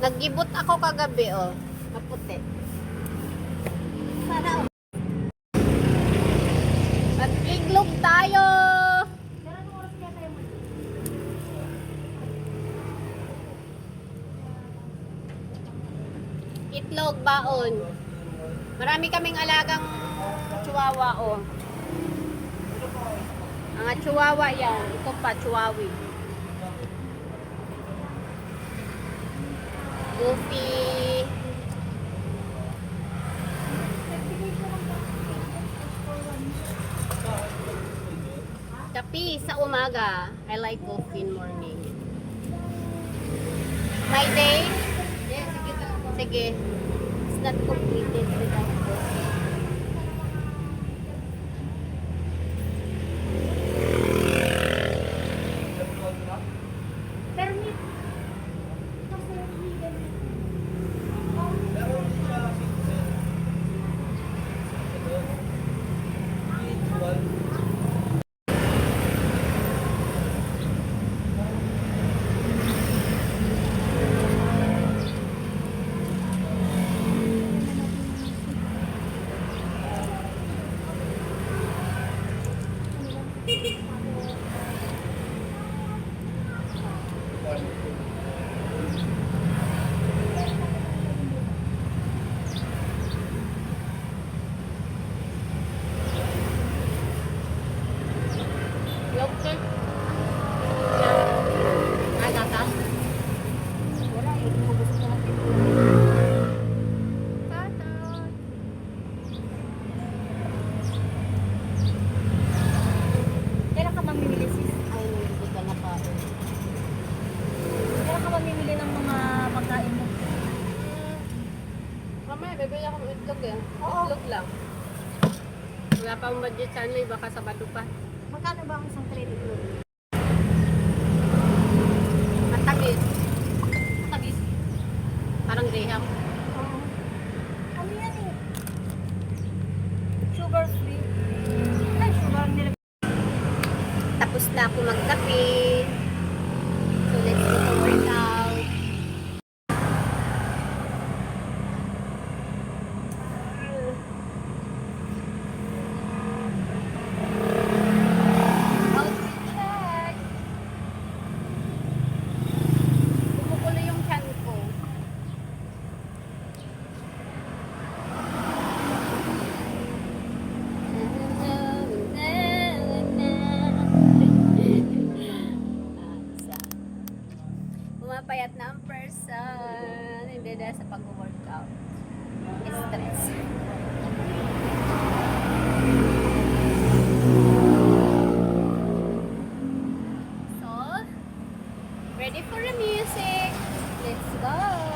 Naggibot ako kagabi, oh. Maputi. Sana, oh. Mag-iglog tayo. Itlog, baon. Marami kaming alagang chihuahua, oh. Mga chihuahua yan. Ito pa, chihuahui. Goofy. Tapi sa umaga, I like coffee in morning. My day? Sige. It's not completed without coffee. Yogurt. Ay, gatas. Wala, inubos ko natin. Gatas. Kailan ka mamimili, sis? Ay, hindi ka na pa. Kailan ka mamimili ng mga pagkain mo? Mamaya, bibili ako ng itlog eh. Itlog lang. Wala pa akong budget sa ano eh, baka Sabado pa. Magkano ba ang isang tray itlog? Matamis. Matamis. Parang graham. Oo. Ano yan eh? Sugar free. Ay, sugar nila. Tapos na ako magkape. So let's go to workout. Outfit check. Kumukulo yung chan ko. Pumapayat na ang person. Hindi dahil sa pag-workout. Stress. So, ready for the music. Let's go!